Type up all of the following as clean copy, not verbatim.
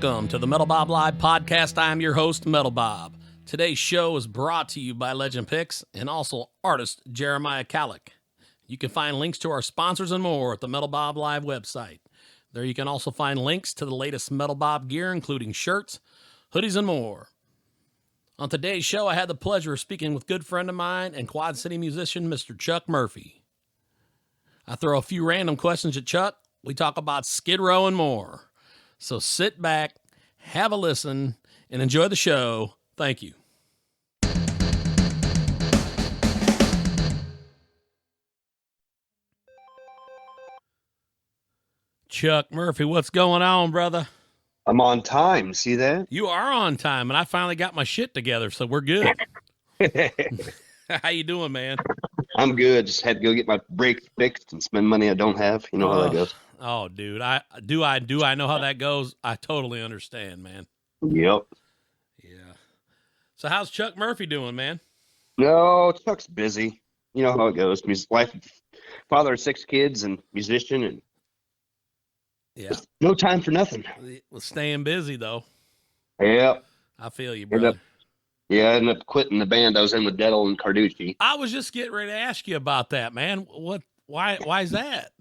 Welcome to the Metal Bob Live podcast. I'm your host, Metal Bob. Today's show is brought to you by Legend Picks and also artist Jeremiah Kalleck. You can find links to our sponsors and more at the Metal Bob Live website. There you can also find links to the latest Metal Bob gear, including shirts, hoodies, and more. On today's show, I had the pleasure of speaking with a good friend of mine and Quad City musician, Mr. Chuck Murphy. I throw a few random questions at Chuck. We talk about Skid Row and more. So sit back, have a listen, and enjoy the show. Thank you. Chuck Murphy, what's going on, brother? I'm on time. See that? You are on time, and I finally got my shit together, so we're good. How you doing, man? I'm good. Just had to go get my brakes fixed and spend money I don't have. You know how that goes. Oh, dude, I know how that goes. I totally understand, man. Yep. Yeah. So how's Chuck Murphy doing, man? No, Chuck's busy. You know how it goes. His wife, father of 6 kids, and musician, and no time for nothing. Well, staying busy though. Yep. I feel you, brother. I ended up quitting the band I was in with Dettel and Carducci. I was just getting ready to ask you about that, man. Why is that?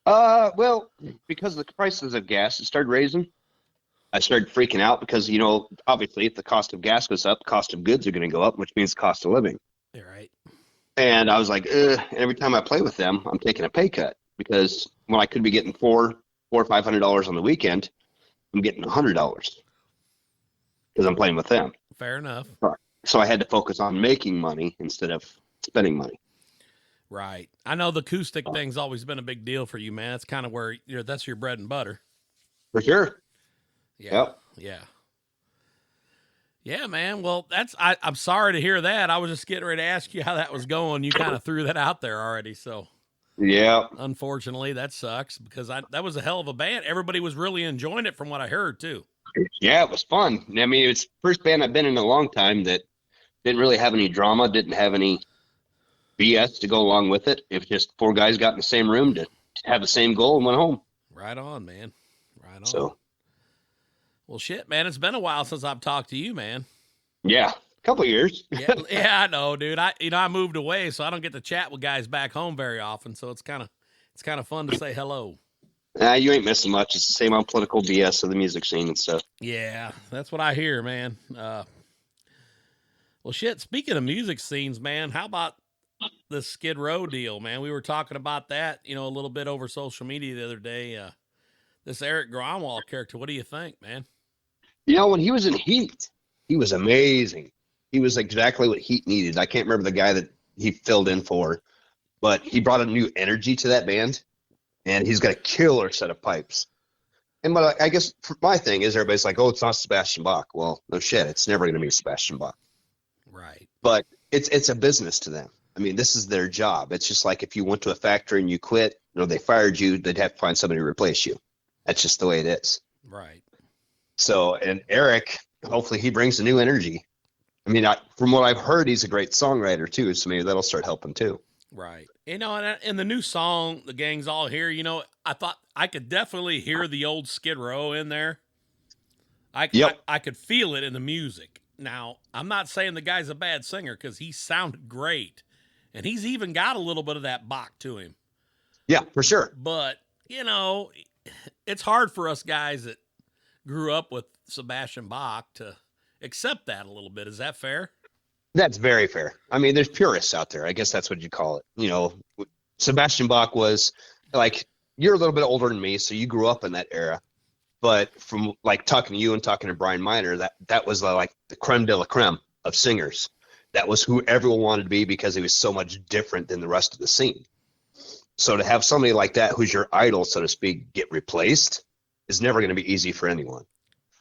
Well, because the prices of gas started raising, I started freaking out because, obviously if the cost of gas goes up, the cost of goods are going to go up, which means the cost of living. You're right. And I was like, every time I play with them, I'm taking a pay cut because when I could be getting $400 or $500 on the weekend, I'm getting $100 because I'm playing with them. Fair enough. So I had to focus on making money instead of spending money. Right. I know the acoustic thing's always been a big deal for you, man. It's kind of where that's your bread and butter. For sure. Yeah. Yep. Yeah. Yeah, man. Well, I'm sorry to hear that. I was just getting ready to ask you how that was going. You kind of threw that out there already. So yeah. Unfortunately, that sucks because that was a hell of a band. Everybody was really enjoying it from what I heard too. Yeah, it was fun. I mean, it's the first band I've been in a long time that didn't really have any drama, didn't have any BS to go along with it. It was just 4 guys got in the same room to have the same goal and went home. Right on, man. Right on. So, well, shit, man. It's been a while since I've talked to you, man. Yeah, a couple of years. yeah, I know, dude. I moved away, so I don't get to chat with guys back home very often. So it's kind of fun to say hello. You ain't missing much. It's the same on political BS of the music scene and stuff. Yeah, that's what I hear, man. Well, shit, speaking of music scenes, man, how about the Skid Row deal, man? We were talking about that, a little bit over social media the other day. This Eric Gromwall character, what do you think, man? When he was in Heat, he was amazing. He was exactly what Heat needed. I can't remember the guy that he filled in for, but he brought a new energy to that band. And he's got a killer set of pipes. And I guess my thing is everybody's like, oh, it's not Sebastian Bach. Well, no shit. It's never going to be Sebastian Bach. Right. But it's a business to them. I mean, this is their job. It's just like if you went to a factory and you quit, they fired you, they'd have to find somebody to replace you. That's just the way it is. Right. So, and Eric, hopefully he brings a new energy. I mean, from what I've heard, he's a great songwriter too. So maybe that'll start helping too. Right. And in the new song, The Gang's All Here, I thought I could definitely hear the old Skid Row in there. I could feel it in the music. Now, I'm not saying the guy's a bad singer because he sounded great. And he's even got a little bit of that Bach to him. Yeah, for sure. But, it's hard for us guys that grew up with Sebastian Bach to accept that a little bit. Is that fair? That's very fair. I mean, there's purists out there. I guess that's what you call it. Sebastian Bach was like, you're a little bit older than me, so you grew up in that era. But from like talking to you and talking to Brian Miner, that was like the creme de la creme of singers. That was who everyone wanted to be because he was so much different than the rest of the scene. So to have somebody like that, who's your idol, so to speak, get replaced is never going to be easy for anyone.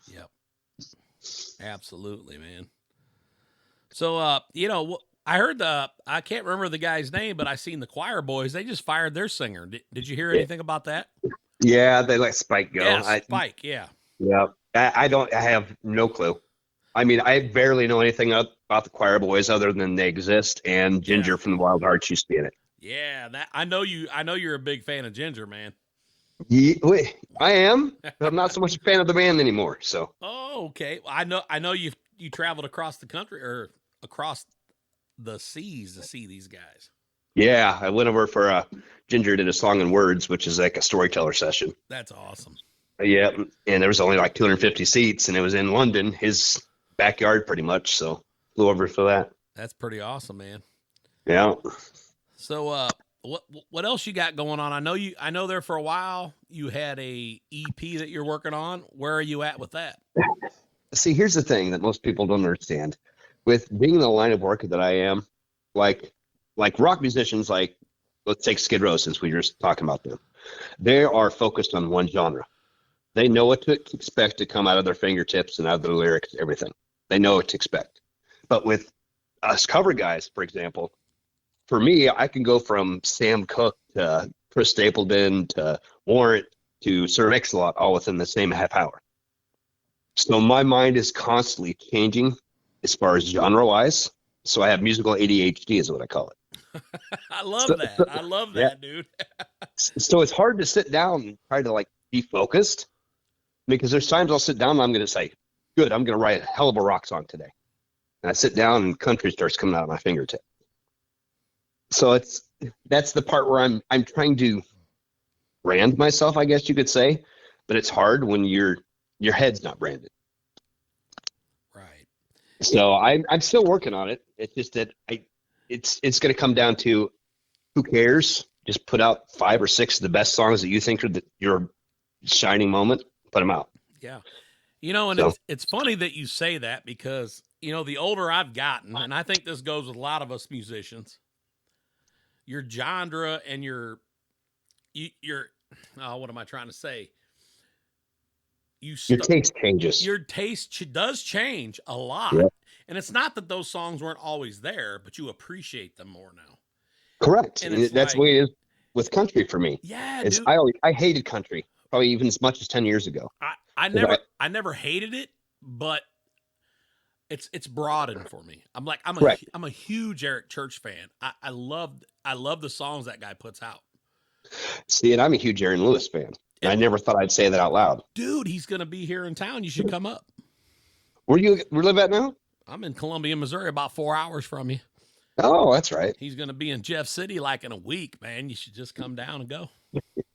Yep. Absolutely, man. So, I heard I can't remember the guy's name, but I seen the Choir Boys. They just fired their singer. Did you hear anything about that? Yeah, they let Spike go. Yeah, Spike, yeah. Yeah. I have no clue. I mean, I barely know anything about the Choir Boys other than they exist and Ginger from the Wild Hearts used to be in it. Yeah, I know you're a big fan of Ginger, man. Wait, I am, but I'm not so much a fan of the band anymore. So Oh, okay. Well, I know you traveled across the country or across the seas to see these guys. yeah, I went over for Ginger did a song and words, which is like a storyteller session. That's awesome. Yeah, and there was only like 250 seats, and it was in London, his backyard, pretty much. So flew over for that. That's pretty awesome, man. Yeah. So, what else you got going on? I know there for a while you had a EP that you're working on. Where are you at with that? See, here's the thing that most people don't understand. With being in the line of work that I am, like rock musicians, like let's take Skid Row since we were just talking about them. They are focused on one genre. They know what to expect to come out of their fingertips and out of their lyrics, everything. They know what to expect. But with us cover guys, for example, for me, I can go from Sam Cooke to Chris Stapleton to Warrant to Sir Mix-a-Lot all within the same half hour. So my mind is constantly changing as far as genre-wise. So I have musical ADHD is what I call it. I love that. I love Yeah. that, dude. So it's hard to sit down and try to like be focused because there's times I'll sit down and I'm going to say, good, I'm going to write a hell of a rock song today. And I sit down and country starts coming out of my fingertip. So that's the part where I'm trying to brand myself, I guess you could say, but it's hard when your head's not branded. Right. So I'm still working on it. It's just that it's going to come down to who cares? Just put out 5 or 6 of the best songs that you think are your shining moment. Put them out. Yeah. You know, and So- it's funny that you say that because, you know, the older I've gotten, and I think this goes with a lot of us musicians, your genre and your what am I trying to say? Your taste changes. Your taste does change a lot. Yep. And it's not that those songs weren't always there, but you appreciate them more now. Correct. And And it's that's like- the way it is with country for me. Yeah, It's dude. I hated country probably even as much as 10 years ago. I never hated it, but it's broadened for me. I'm Correct. a huge Eric Church fan. I love the songs that guy puts out. See, and I'm a huge Aaron Lewis fan. And I never thought I'd say that out loud. Dude, he's gonna be here in town. You should come up. Where live at now? I'm in Columbia, Missouri, about 4 hours from you. Oh, that's right. He's gonna be in Jeff City like in a week, man. You should just come down and go.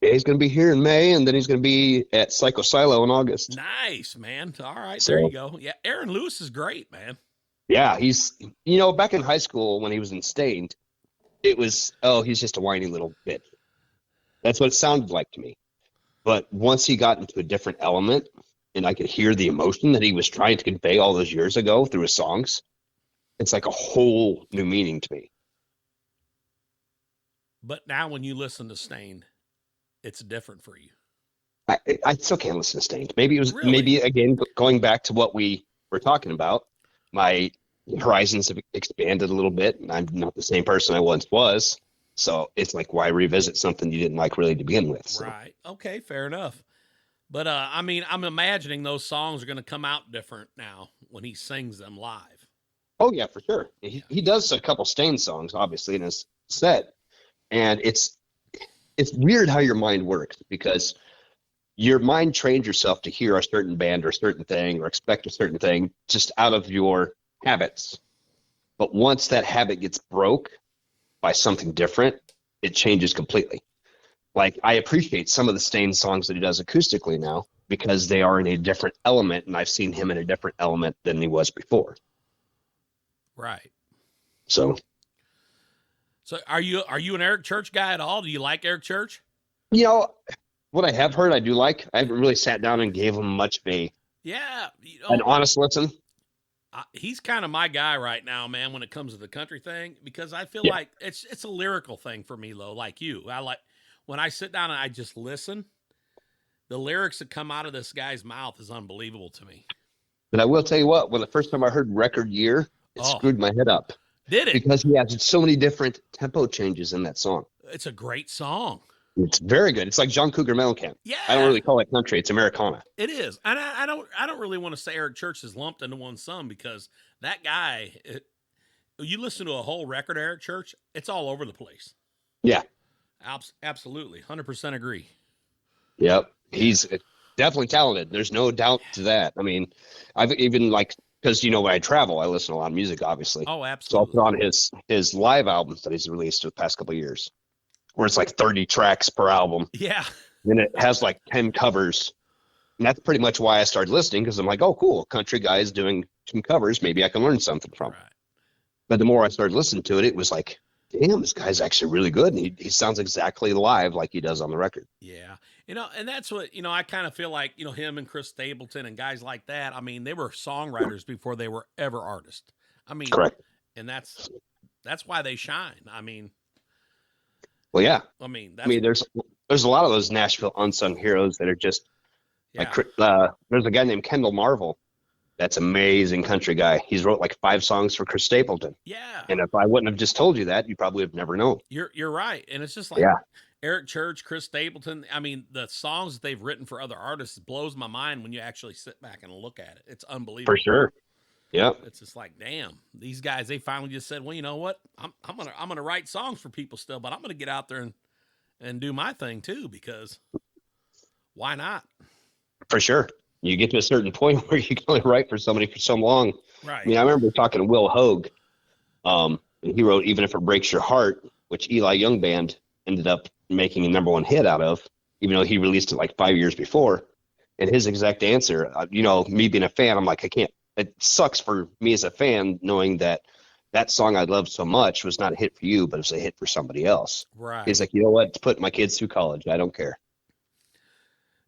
Yeah, he's going to be here in May, and then he's going to be at Psycho Silo in August. Nice, man. All right, So- there you go. Yeah, Aaron Lewis is great, man. Yeah, he's, back in high school when he was in Stained, it was, he's just a whiny little bitch. That's what it sounded like to me. But once he got into a different element, and I could hear the emotion that he was trying to convey all those years ago through his songs, it's like a whole new meaning to me. But now when you listen to Stained, it's different for you. I still can't listen to Stained. Maybe it was, Really? maybe again, going back to what we were talking about, my horizons have expanded a little bit, and I'm not the same person I once was. So it's like, why revisit something you didn't like really to begin with? So. Right. Okay, fair enough. But I mean, I'm imagining those songs are going to come out different now when he sings them live. Oh yeah, for sure. He does a couple Stained songs, obviously, in his set, and it's weird how your mind works because your mind trains yourself to hear a certain band or a certain thing or expect a certain thing just out of your habits. But once that habit gets broke by something different, it changes completely. Like, I appreciate some of the Stained songs that he does acoustically now because they are in a different element, and I've seen him in a different element than he was before. Right. So are you an Eric Church guy at all? Do you like Eric Church? what I have heard, I do like. I haven't really sat down and gave him much of Yeah. an honest listen. He's kind of my guy right now, man, when it comes to the country thing, because I feel Yeah. like it's a lyrical thing for me, though, like you. I like when I sit down and I just listen, the lyrics that come out of this guy's mouth is unbelievable to me. But I will tell you what, when the first time I heard Record Year, it Oh. screwed my head up Did it? because he has so many different tempo changes in that song. It's a great song. It's very good. It's like John Cougar Mellencamp. Yeah. I don't really call it country. It's Americana. It is, and I don't really want to say Eric Church is lumped into one song because that guy. You listen to a whole record, Eric Church, it's all over the place. Yeah. Absolutely, 100% agree. Yep. He's definitely talented. There's no doubt to that. I mean, I've even because when I travel, I listen to a lot of music, obviously. Oh, So I'll absolutely. put on his live albums that he's released the past couple of years, where it's like 30 tracks per album. Yeah. And it has like 10 covers. And that's pretty much why I started listening, because I'm like, oh, cool, country guys doing some covers. Maybe I can learn something from it. Right. But the more I started listening to it, it was like, damn, this guy's actually really good. And he sounds exactly live like he does on the record. Yeah. And that's what, I kind of feel like, him and Chris Stapleton and guys like that. I mean, they were songwriters before they were ever artists. I mean, Correct. And that's why they shine. I mean, well, yeah. That's, there's a lot of those Nashville unsung heroes that are just yeah. there's a guy named Kendall Marvel. That's amazing country guy. He's wrote like 5 songs for Chris Stapleton. Yeah. And if I wouldn't have just told you that, you probably would have never known. You're right. And it's just like Eric Church, Chris Stapleton. I mean, the songs that they've written for other artists blows my mind when you actually sit back and look at it. It's unbelievable. For sure. Yep. It's just like, damn, these guys, they finally just said, well, you know what? I'm gonna write songs for people still, but I'm gonna get out there and do my thing too, because why not? For sure. You get to a certain point where you can only write for somebody for so long. Right. I mean, I remember talking to Will Hogue, and he wrote "Even If It Breaks Your Heart," which Eli Young Band ended up making a #1 hit out of, even though he released it like 5 years before. And his exact answer, me being a fan, I'm like, I can't. It sucks for me as a fan knowing that song I loved so much was not a hit for you, but it was a hit for somebody else. Right. He's like, you know what? To put my kids through college, I don't care.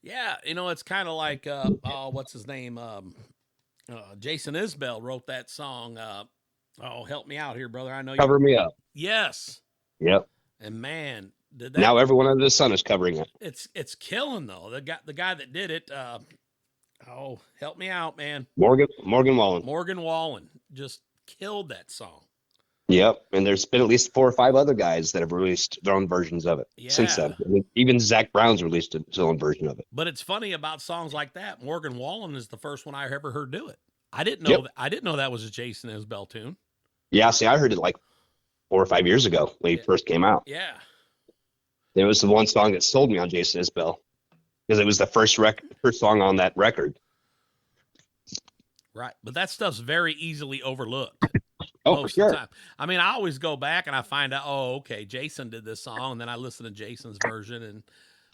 Yeah, it's kind of like what's his name? Jason Isbell wrote that song. Help me out here, brother. I know you. Cover Me Up. Yes. Yep. And man, did that. Now everyone under the sun is covering it. It's killing though. The guy that did it. Help me out, man. Morgan Wallen. Morgan Wallen just killed that song. Yep, and there's been at least 4 or 5 other guys that have released their own versions of it since then. I mean, even Zach Brown's released his own version of it. But it's funny about songs like that. Morgan Wallen is the first one I ever heard do it. I didn't know. I didn't know that was a Jason Isbell tune. Yeah, see, I heard it like 4 or 5 years ago when he first came out. Yeah, it was the one song that sold me on Jason Isbell because it was the first song on that record. Right, but that stuff's very easily overlooked. Oh, for sure. Time. I mean, I always go back and I find out, okay, Jason did this song, and then I listen to Jason's version.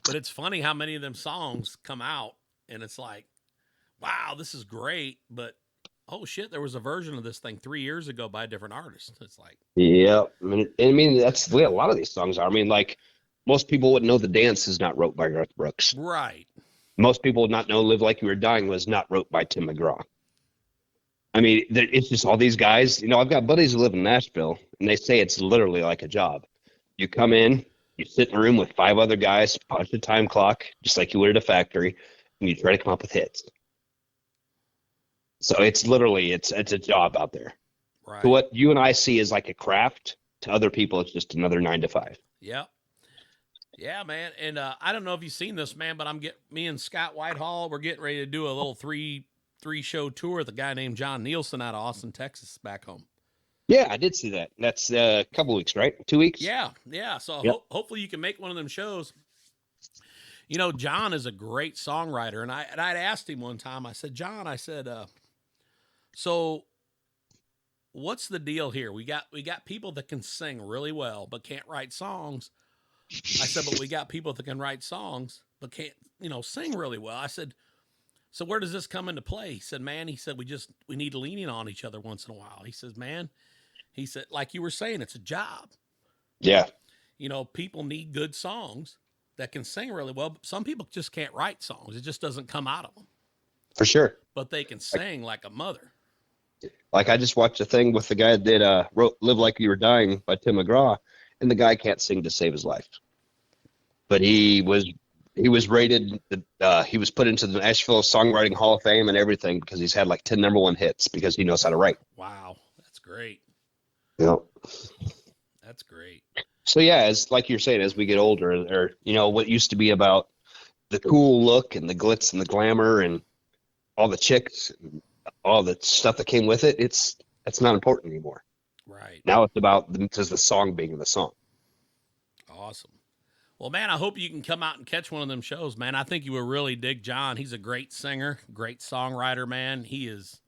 But it's funny how many of them songs come out, and it's like, wow, this is great, but oh shit, there was a version of this thing 3 years ago by a different artist. It's like, yeah, I mean that's the way a lot of these songs are. I mean, like most people wouldn't know "The Dance" is not wrote by Garth Brooks. Right. Most people would not know "Live Like You Were Dying" was not wrote by Tim McGraw. I mean, it's just all these guys. I've got buddies who live in Nashville, and they say it's literally like a job. You come in, you sit in a room with 5 other guys, punch the time clock, just like you would at a factory, and you try to come up with hits. So it's literally, it's a job out there. Right. So what you and I see is like a craft. To other people, it's just another 9 to 5. Yep. Yeah, man. And I don't know if you've seen this, man, but me and Scott Whitehall, we're getting ready to do a little three-show tour with a guy named John Nielsen out of Austin, Texas, back home. Yeah, I did see that. That's a couple weeks, right? 2 weeks? Yeah. So hopefully you can make one of them shows. John is a great songwriter, and I'd asked him one time. I said, John, so what's the deal here? We got people that can sing really well but can't write songs. I said, but we got people that can write songs but can't, sing really well. I said, so where does this come into play? He said, man, we need leaning on each other once in a while. He says, man, like you were saying, it's a job. Yeah. People need good songs that can sing really well, but some people just can't write songs. It just doesn't come out of them. For sure. But they can sing like a mother. Like I just watched a thing with the guy that wrote "Live Like You Were Dying" by Tim McGraw, and the guy can't sing to save his life. But he was rated. He was put into the Nashville Songwriting Hall of Fame and everything because he's had like 10 #1 hits because he knows how to write. Wow, that's great. Yeah, that's great. So yeah, as like you're saying, as we get older, or what used to be about the cool look and the glitz and the glamour and all the chicks and all the stuff that came with it, that's not important anymore. Right. Now it's about just the song being the song. Awesome. Well, man, I hope you can come out and catch one of them shows, man. I think you will really dig John. He's a great singer, great songwriter, man. He is,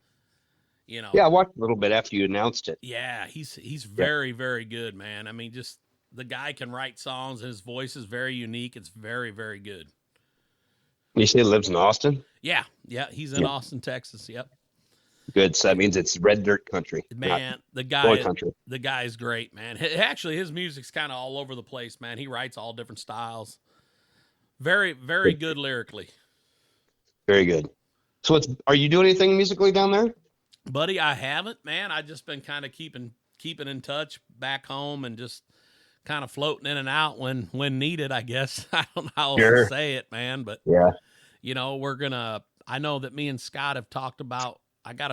Yeah, I watched a little bit after you announced it. Yeah, he's very, very good, man. I mean, just the guy can write songs, and his voice is very unique. It's very, very good. You say he lives in Austin? Yeah, he's in Austin, Texas. Yep. Good. So that means it's red dirt country. Man, the guy is great, man. Actually, his music's kind of all over the place, man. He writes all different styles. Very, very good lyrically. Very good. So are you doing anything musically down there? Buddy, I haven't, man. I just been kind of keeping in touch back home and just kind of floating in and out when needed, I guess. I don't know how else to say it, man, but yeah. I know that me and Scott have talked about, I got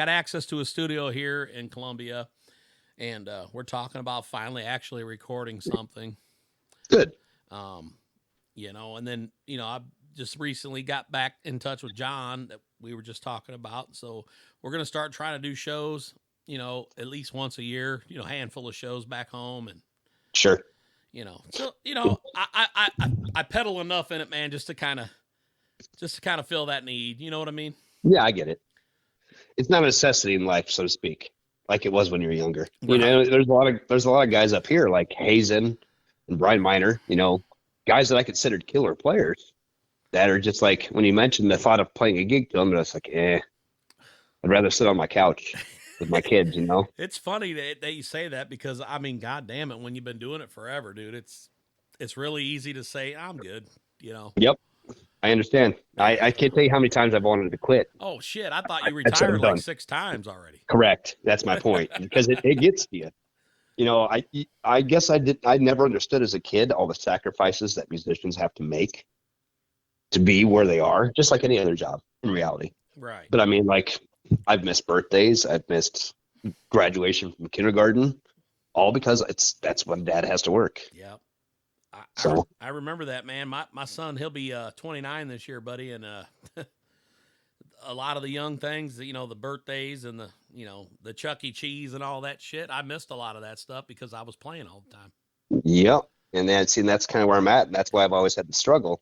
access to a studio here in Columbia, and we're talking about finally actually recording something. Good. And then, I just recently got back in touch with John that we were just talking about. So we're going to start trying to do shows, at least once a year, a handful of shows back home. And sure. I pedal enough in it, man, just to kind of fill that need. You know what I mean? Yeah, I get it. It's not a necessity in life, so to speak, like it was when you were younger. Right. There's a lot of guys up here like Hazen and Brian Miner, guys that I considered killer players that are just like, when you mentioned the thought of playing a gig to them, it's like, I'd rather sit on my couch with my kids, It's funny that you say that because, I mean, God damn it, when you've been doing it forever, dude, it's really easy to say, I'm good, Yep. I understand. I can't tell you how many times I've wanted to quit. Oh, shit. I thought you retired like 6 times already. Correct. That's my point. Because it gets to you. I guess I never understood as a kid all the sacrifices that musicians have to make to be where they are, just like any other job in reality. Right. But I mean, like, I've missed birthdays. I've missed graduation from kindergarten, all because that's when Dad has to work. Yep. I So remember that, man. My son, he'll be 29 this year, buddy, and a lot of the young things, the birthdays and the Chuck E. Cheese and all that shit. I missed a lot of that stuff because I was playing all the time. yep. And that's kind of where I'm at. And that's why I've always had the struggle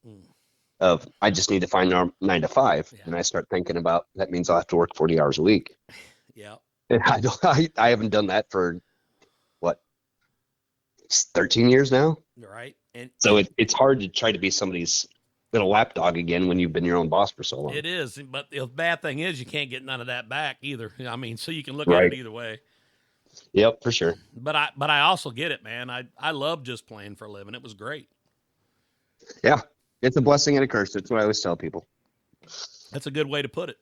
of I just need to find 9 to 5, and I start thinking about that means I'll have to work 40 hours a week. Yeah. And I haven't done that for 13 years now. Right. And so it's hard to try to be somebody's little lapdog again when you've been your own boss for so long. It is, but the bad thing is you can't get none of that back either. I mean, so you can look at it either way. Yep, for sure. But I also get it, man. I love just playing for a living. It was great. Yeah, it's a blessing and a curse. That's what I always tell people. That's a good way to put it.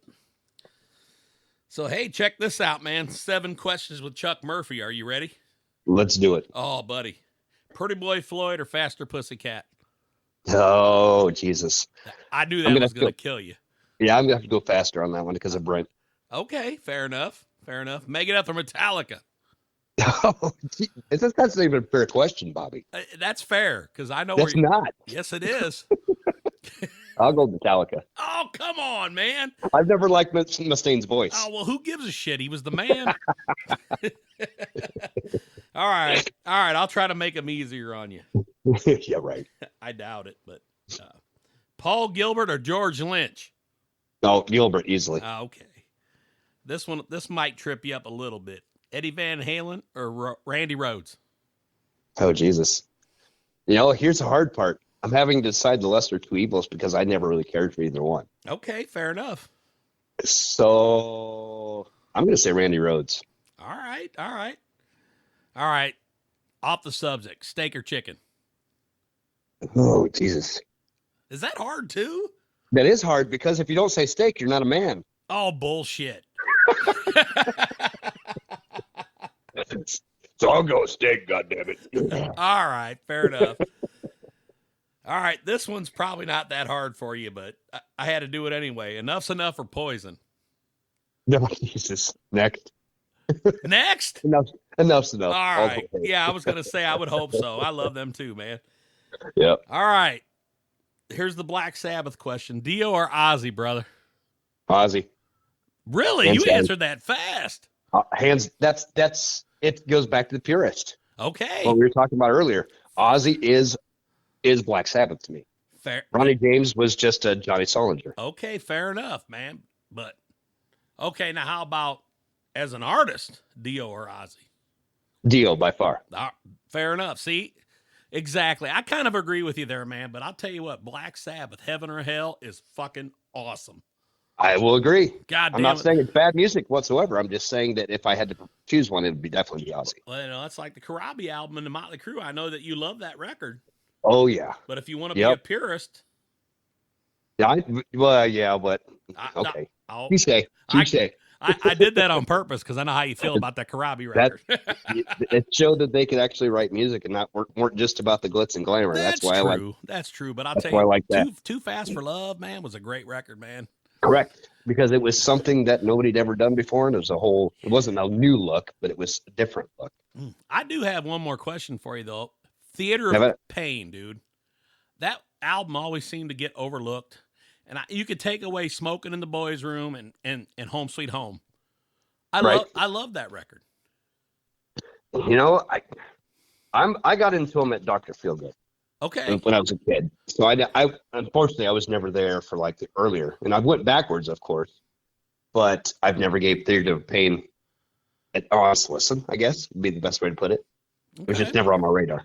So, hey, check this out, man. 7 questions with Chuck Murphy. Are you ready? Let's do it. Oh, buddy. Pretty Boy Floyd or Faster Pussycat? Oh, Jesus. I knew that was going to kill you. Yeah, I'm going to have to go faster on that one because of Brent. Okay, fair enough. Megadeth or Metallica? Oh, that's not even a fair question, Bobby. That's fair, because I know that's not. Yes, it is. I'll go Metallica. Oh, come on, man. I've never liked Mustaine's voice. Oh, well, who gives a shit? He was the man. All right. I'll try to make them easier on you. Yeah, right. I doubt it, but Paul Gilbert or George Lynch? Oh, Gilbert, easily. Okay. This might trip you up a little bit. Eddie Van Halen or Randy Rhodes? Oh, Jesus. Here's the hard part. I'm having to decide the lesser two evils because I never really cared for either one. Okay, fair enough. So I'm going to say Randy Rhodes. All right. Off the subject, steak or chicken? Oh, Jesus. Is that hard too? That is hard because if you don't say steak, you're not a man. Oh, bullshit. So I'll go steak, goddammit. All right, fair enough. All right, this one's probably not that hard for you, but I had to do it anyway. Enough's enough or poison? No, Jesus. Next. Next? Enough's enough. All right. Yeah, I was going to say I would hope so. I love them too, man. Yep. All right. Here's the Black Sabbath question. Dio or Ozzy, brother? Ozzy. Really? You answered that fast. Hands. It goes back to the purist. Okay. What we were talking about earlier. Ozzy is is Black Sabbath to me. Fair. Ronnie James was just a Johnny Solinger. Okay, fair enough, man. But okay, now how about as an artist, Dio or Ozzy? Dio by far. Fair enough. See, exactly. I kind of agree with you there, man. But I'll tell you what, Black Sabbath, Heaven or Hell, is fucking awesome. I will agree. God damn I'm not saying it's bad music whatsoever. I'm just saying that if I had to choose one, it would be definitely Ozzy. Well, you know, it's like the Karabi album and the Motley Crue. I know that you love that record. Oh, yeah. But if you want to be a purist. Yeah, but okay. Touché. I did that on purpose because I know how you feel about that Karabi record. It showed that they could actually write music and not weren't just about the glitz and glamour. That's why true. I like. That's true. But I'll tell you, I like that. Too Fast for Love, man, was a great record, man. Correct, because it was something that nobody'd ever done before, and it wasn't a new look, but it was a different look. I do have one more question for you, though. Theater of Pain, dude. That album always seemed to get overlooked. And you could take away Smoking in the Boys' Room and Home Sweet Home. I love that record. You know, I got into them at Dr. Feelgood. Okay. When I was a kid. So I unfortunately I was never there for like the earlier. And I went backwards, of course. But I've never gave Theater of Pain an honest listen, I guess would be the best way to put it. Okay. It was just never on my radar.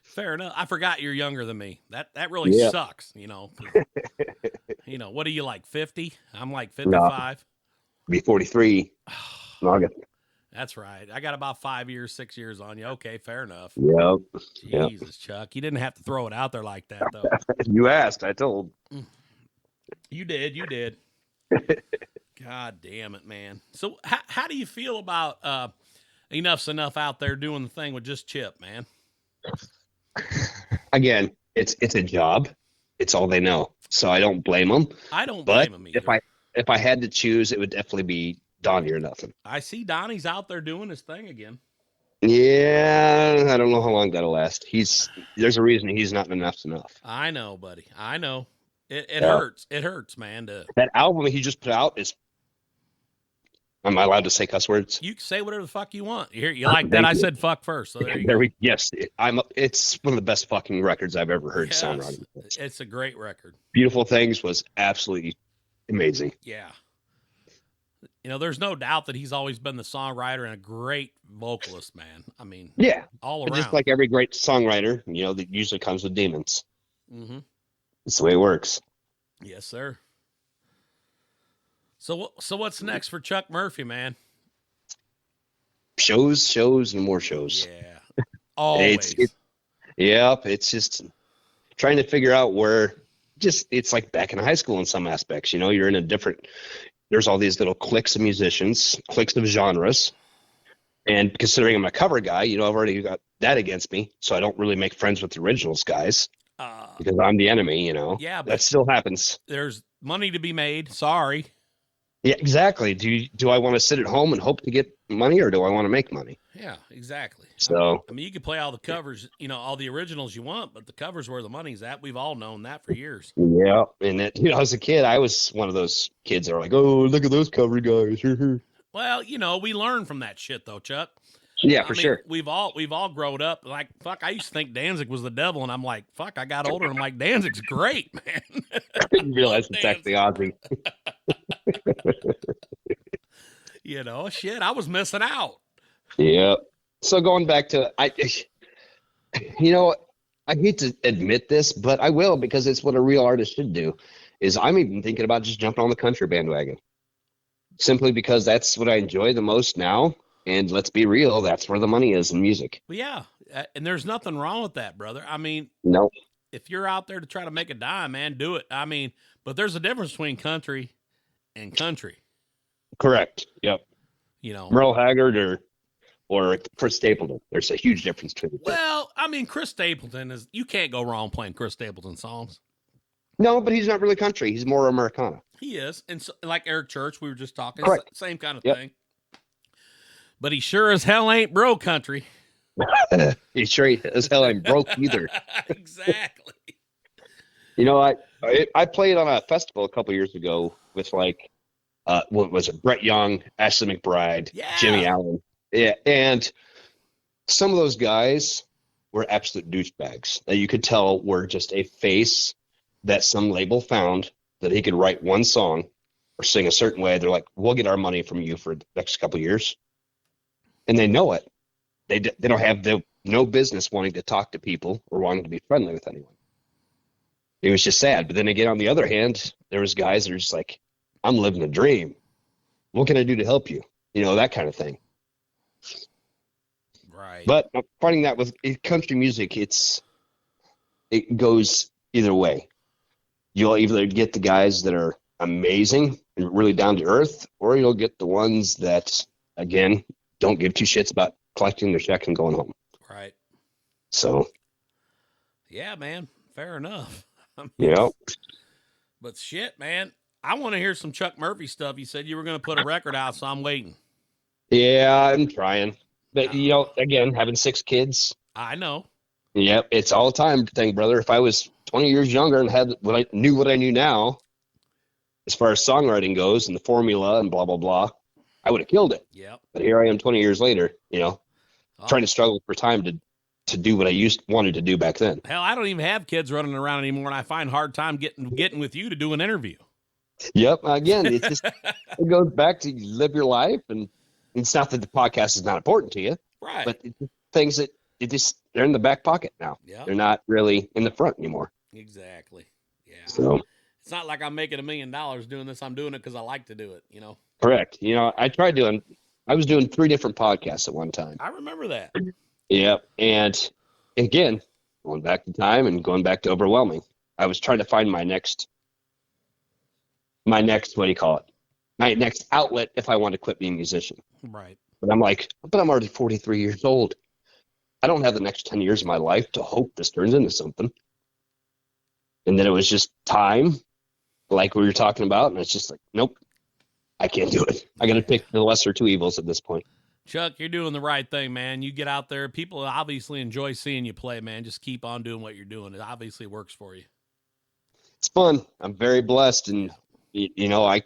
Fair enough. I forgot you're younger than me. That really sucks, you know. You know, what are you like, 50? I'm like 55. Be 43 in August. That's right. I got about 6 years on you. Okay, fair enough. Yep. Jesus, Chuck. You didn't have to throw it out there like that, though. You asked. I told. You did. God damn it, man. So how do you feel about Enough's Enough out there doing the thing with just Chip, man? Again, it's a job. It's all they know. So I don't blame them. I don't blame them either. If I had to choose, it would definitely be Donnie or nothing. I see Donnie's out there doing his thing again. Yeah, I don't know how long that'll last. There's a reason he's not enough. I know, buddy. I know. It hurts. It hurts, man. That album he just put out is. Am I allowed to say cuss words? You can say whatever the fuck you want. You like that? I said fuck first. So there you go. Yes, it's one of the best fucking records I've ever heard. Yes, songwriting. It's a great record. Beautiful Things was absolutely amazing. Yeah. You know, there's no doubt that he's always been the songwriter and a great vocalist, man. I mean, all around. Just like every great songwriter, you know, that usually comes with demons. Mm-hmm. It's the way it works. Yes, sir. So what's next for Chuck Murphy, man? Shows, and more shows. Yeah. Always. It's just trying to figure out where it's like back in high school in some aspects, you know, you're in there's all these little cliques of musicians, cliques of genres. And considering I'm a cover guy, you know, I've already got that against me. So I don't really make friends with the originals guys because I'm the enemy, you know. Yeah. But that still happens. There's money to be made. Sorry. Yeah, exactly. Do I want to sit at home and hope to get money, or do I want to make money? Yeah, exactly. So I mean, you can play all the covers, you know, all the originals you want, but the covers where the money's at. We've all known that for years. Yeah, and as a kid, I was one of those kids that were like, "Oh, look at those cover guys." Well, you know, we learn from that shit, though, Chuck. Yeah, for sure. We've all grown up like, fuck, I used to think Danzig was the devil, and I'm like, fuck, I got older and I'm like, Danzig's great, man. I didn't realize it's actually Ozzy. You know, shit, I was missing out. Yeah. So going back to, I hate to admit this, but I will, because it's what a real artist should do, is I'm even thinking about just jumping on the country bandwagon. Simply because that's what I enjoy the most now. And let's be real, that's where the money is in music. Well, yeah, and there's nothing wrong with that, brother. I mean, no. If you're out there to try to make a dime, man, do it. I mean, but there's a difference between country and country. Correct. Yep. You know, Merle Haggard or Chris Stapleton. There's a huge difference between the two. Well, I mean, Chris Stapleton you can't go wrong playing Chris Stapleton songs. No, but he's not really country. He's more Americana. He is. And so, like Eric Church, we were just talking, correct. Same kind of thing. But he sure as hell ain't bro country. He sure as hell ain't broke either. Exactly. You know, I played on a festival a couple years ago with like, what was it? Brett Young, Ashley McBryde, Jimmy Allen. Yeah. And some of those guys were absolute douchebags that you could tell were just a face that some label found that he could write one song or sing a certain way. They're like, we'll get our money from you for the next couple of years. And they know it. They don't have no business wanting to talk to people or wanting to be friendly with anyone. It was just sad. But then again, on the other hand, there was guys that are just like, I'm living a dream. What can I do to help you? You know, that kind of thing. Right. But I'm finding that with country music, it goes either way. You'll either get the guys that are amazing and really down to earth, or you'll get the ones that, again, don't give two shits about collecting their check and going home. Right. So. Yeah, man. Fair enough. Yeah. But shit, man. I want to hear some Chuck Murphy stuff. You said you were going to put a record out, so I'm waiting. Yeah, I'm trying. But, you know, again, having 6 kids. I know. Yep, it's all the time thing, brother. If I was 20 years younger and had what I knew now, as far as songwriting goes and the formula and blah, blah, blah, I would have killed it. Yep. But here I am 20 years later, you know, trying to struggle for time to do what I wanted to do back then. Hell, I don't even have kids running around anymore, and I find hard time getting with you to do an interview. Yep. Again, it goes back to you live your life, and it's not that the podcast is not important to you, right? But it's things that they're in the back pocket now. Yep. They're not really in the front anymore. Exactly. Yeah. So it's not like I'm making $1 million doing this. I'm doing it because I like to do it. You know. Correct. You know, I was doing 3 different podcasts at one time. I remember that. Yep. And again, going back to time and going back to overwhelming, I was trying to find my next, what do you call it? My next outlet if I want to quit being a musician. Right. But I'm like, but I'm already 43 years old. I don't have the next 10 years of my life to hope this turns into something. And then it was just time, like we were talking about, and it's just like, nope, I can't do it. I got to pick the lesser 2 evils at this point. Chuck, you're doing the right thing, man. You get out there. People obviously enjoy seeing you play, man. Just keep on doing what you're doing. It obviously works for you. It's fun. I'm very blessed. And, you know, I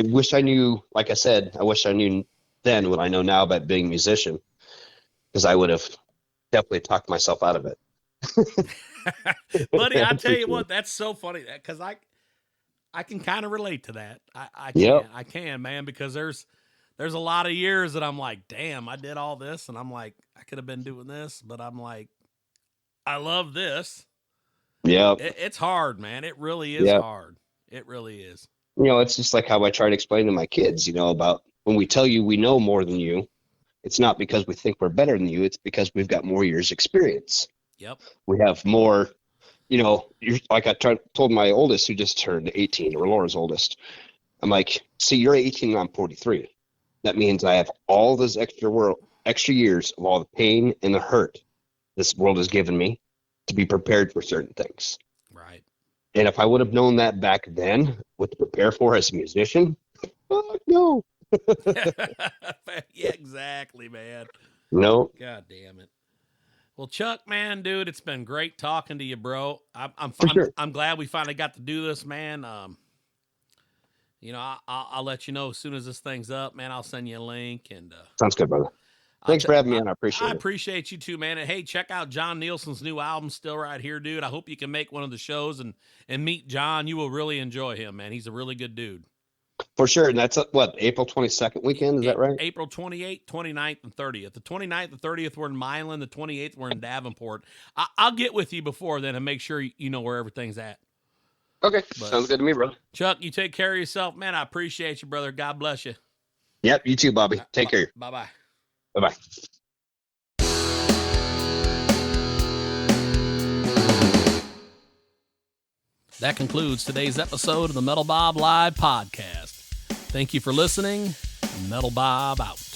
wish I knew, like I said, I wish I knew then what I know now about being a musician, because I would have definitely talked myself out of it. Buddy, I tell you what, that's so funny because I can kind of relate to that. I can, man, because there's a lot of years that I'm like, damn, I did all this, and I'm like, I could have been doing this, but I'm like, I love this. Yeah, it's hard, man. It really is hard. It really is. You know, it's just like how I try to explain to my kids, you know, about when we tell you we know more than you, it's not because we think we're better than you. It's because we've got more years experience. Yep. We have more, you know, like I told my oldest who just turned 18, or Laura's oldest. I'm like, see, you're 18 and I'm 43. That means I have all those extra years of all the pain and the hurt this world has given me to be prepared for certain things. Right. And if I would have known that back then, what to prepare for as a musician, no. Yeah, exactly, man. No. God damn it. Well, Chuck, man, dude, it's been great talking to you, bro. I'm glad we finally got to do this, man. You know, I'll let you know as soon as this thing's up, man. I'll send you a link. And sounds good, brother. Thanks for having me on. I appreciate it. I appreciate you too, man. And hey, check out John Nielsen's new album, Still Right Here, dude. I hope you can make one of the shows and meet John. You will really enjoy him, man. He's a really good dude. For sure. And that's what, April 22nd weekend? Is that right? April 28th, 29th, and 30th. The 29th and 30th we're in Milan. The 28th we're in Davenport. I'll get with you before then and make sure you know where everything's at. Okay. Sounds good to me, brother. Chuck, you take care of yourself, man. I appreciate you, brother. God bless you. Yep. You too, Bobby. Take care. Bye-bye. Bye-bye. That concludes today's episode of the Metal Bob Live Podcast. Thank you for listening. Metal Bob out.